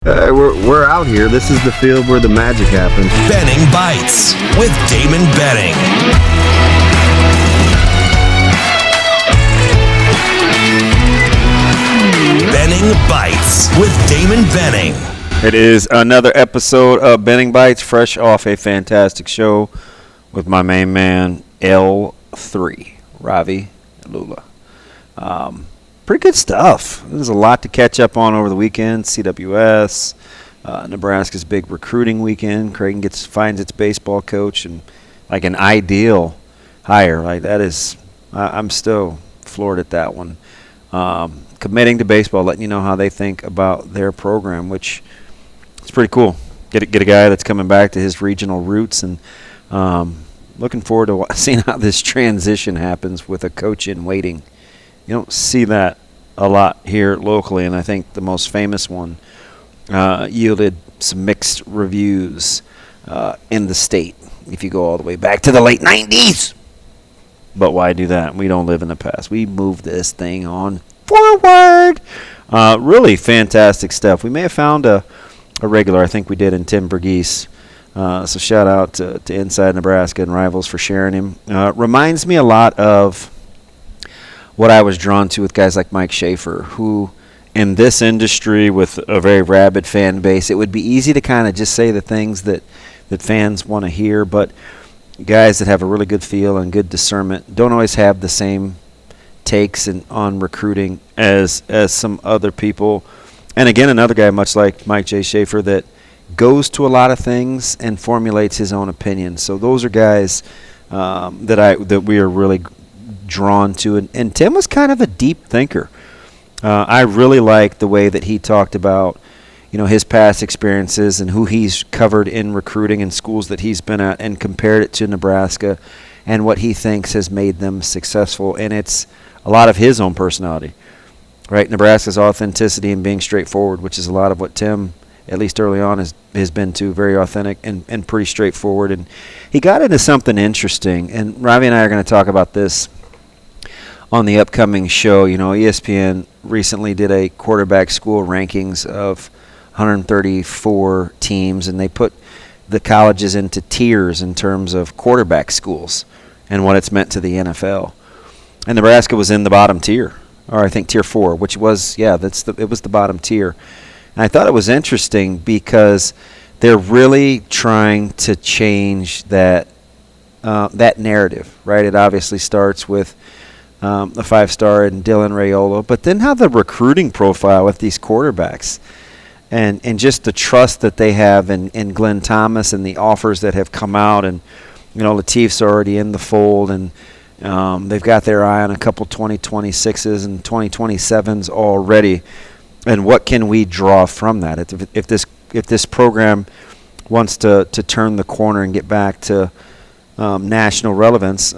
We're out here. This is the field where the magic happens. Benning Bites with Damon Benning. Benning Bites with Damon Benning. It is another episode of Benning Bites, fresh off a fantastic show with my main man, L3, Ravi Lula. Pretty good stuff. There's a lot to catch up on over the weekend. CWS, Nebraska's big recruiting weekend. Creighton finds its baseball coach, and like an ideal hire. Like that is, I'm still floored at that one. Committing to baseball, letting you know how they think about their program, which is pretty cool. Get a guy that's coming back to his regional roots, and looking forward to seeing how this transition happens with a coach in waiting. You don't see that a lot here locally, and I think the most famous one yielded some mixed reviews in the state if you go all the way back to the late 90s. But why do that? We don't live in the past. We move this thing on forward. Really fantastic stuff. We may have found a regular. I think we did in Tim Verghese. So shout out to Inside Nebraska and Rivals for sharing him. Reminds me a lot of what I was drawn to with guys like Mike Schaefer, who in this industry with a very rabid fan base, it would be easy to kind of just say the things that fans want to hear, but guys that have a really good feel and good discernment don't always have the same takes on recruiting as some other people. And again, another guy much like Mike J. Schaefer that goes to a lot of things and formulates his own opinion. So those are guys that we are really drawn to, and Tim was kind of a deep thinker. I really liked the way that he talked about, his past experiences and who he's covered in recruiting and schools that he's been at, and compared it to Nebraska and what he thinks has made them successful. And it's a lot of his own personality, right? Nebraska's authenticity and being straightforward, which is a lot of what Tim, at least early on, has been to, very authentic and pretty straightforward. And he got into something interesting, and Ravi and I are going to talk about this on the upcoming show. ESPN recently did a quarterback school rankings of 134 teams, and they put the colleges into tiers in terms of quarterback schools and what it's meant to the NFL. And Nebraska was in the bottom tier, or I think tier 4, which was, it was the bottom tier. And I thought it was interesting because they're really trying to change that narrative, right? It obviously starts with the 5-star and Dylan Raiola, but then how the recruiting profile with these quarterbacks and just the trust that they have in Glenn Thomas and the offers that have come out, and Latif's already in the fold, and they've got their eye on a couple 2026s and 2027s already. And what can we draw from that? If this program wants to turn the corner and get back to national relevance,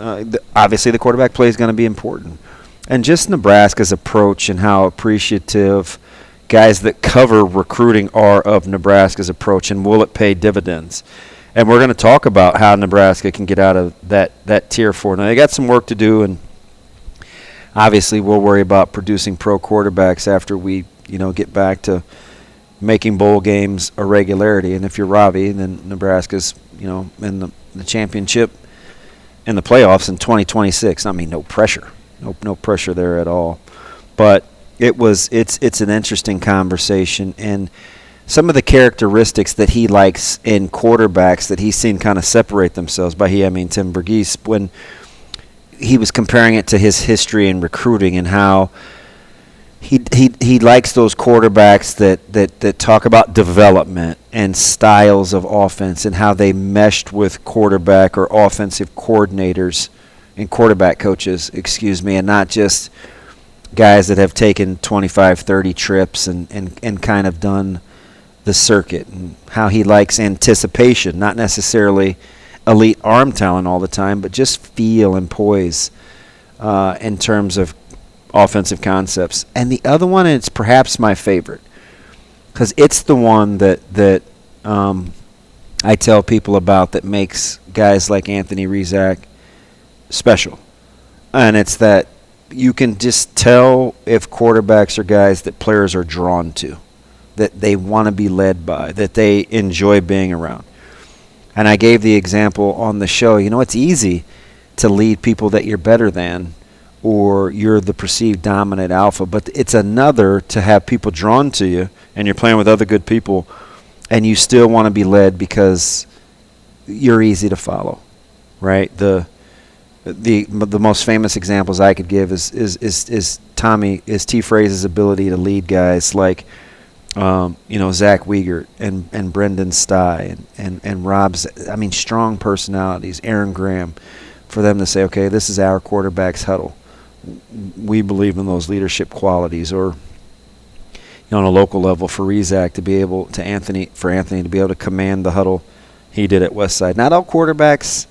obviously the quarterback play is going to be important. And just Nebraska's approach and how appreciative guys that cover recruiting are of Nebraska's approach, and will it pay dividends? And we're going to talk about how Nebraska can get out of that tier 4. Now, they got some work to do, and obviously we'll worry about producing pro quarterbacks after we get back to making bowl games a regularity. And if you're Ravi, then Nebraska's in the championship in the playoffs in 2026. I mean, no pressure. No pressure there at all. But it's an interesting conversation, and some of the characteristics that he likes in quarterbacks that he's seen kind of separate themselves. By he, I mean Tim Verghese, when he was comparing it to his history in recruiting and how he likes those quarterbacks that talk about development and styles of offense and how they meshed with quarterback or offensive coordinators and quarterback coaches, and not just guys that have taken 25, 30 trips and kind of done the circuit, and how he likes anticipation, not necessarily elite arm talent all the time, but just feel and poise in terms of offensive concepts. And the other one, and it's perhaps my favorite, because it's the one that I tell people about that makes guys like Anthony Rezac special. And it's that you can just tell if quarterbacks are guys that players are drawn to. that they want to be led by, that they enjoy being around. And I gave the example on the show, it's easy to lead people that you're better than or you're the perceived dominant alpha, but it's another to have people drawn to you and you're playing with other good people and you still want to be led because you're easy to follow, right? The most famous examples I could give is T. Fraze's ability to lead guys like Zach Wiegert and Brendan Stye and Rob's, strong personalities, Aaron Graham, for them to say, okay, this is our quarterback's huddle. We believe in those leadership qualities. Or on a local level for Rezac to be able to Anthony to be able to command the huddle he did at Westside. Not all quarterbacks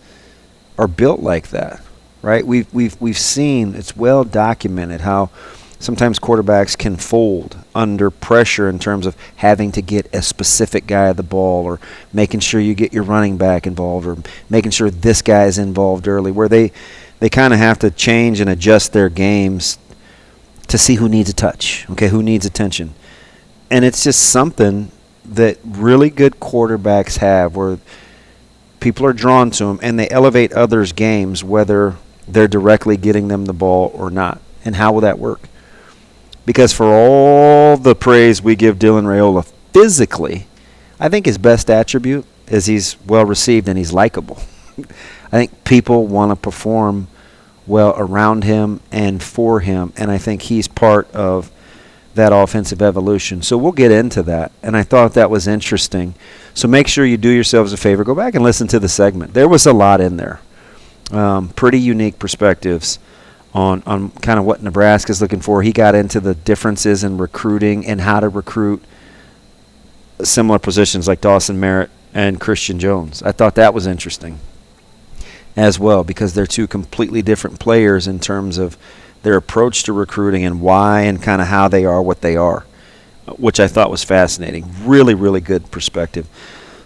are built like that, right? We've seen, it's well documented how sometimes quarterbacks can fold under pressure in terms of having to get a specific guy the ball or making sure you get your running back involved or making sure this guy is involved early, where they kind of have to change and adjust their games to see who needs a touch, okay, who needs attention. And it's just something that really good quarterbacks have where people are drawn to them and they elevate others' games whether they're directly getting them the ball or not. And how will that work? Because for all the praise we give Dylan Raiola physically, I think his best attribute is he's well received and he's likable. I think people want to perform well around him and for him, and I think he's part of that offensive evolution. So we'll get into that, and I thought that was interesting. So make sure you do yourselves a favor. Go back and listen to the segment. There was a lot in there. Pretty unique perspectives on kind of what Nebraska's looking for. He got into the differences in recruiting and how to recruit similar positions like Dawson Merritt and Christian Jones. I thought that was interesting as well because they're two completely different players in terms of their approach to recruiting and why and kind of how they are what they are, which I thought was fascinating. Really, really good perspective.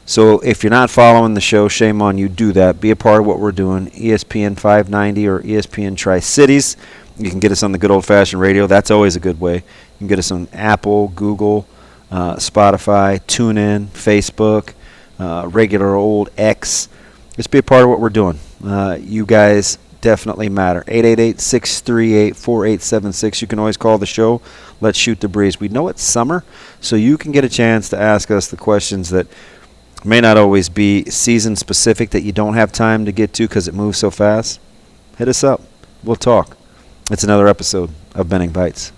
So if you're not following the show, shame on you. Do that. Be a part of what we're doing. ESPN 590 or ESPN Tri-Cities. You can get us on the good old-fashioned radio. That's always a good way. You can get us on Apple, Google, Spotify, TuneIn, Facebook, regular old X. Just be a part of what we're doing. You guys definitely matter. 888-638-4876. You can always call the show. Let's shoot the breeze. We know it's summer, so you can get a chance to ask us the questions that may not always be season-specific that you don't have time to get to because it moves so fast. Hit us up. We'll talk. It's another episode of Benning Bites.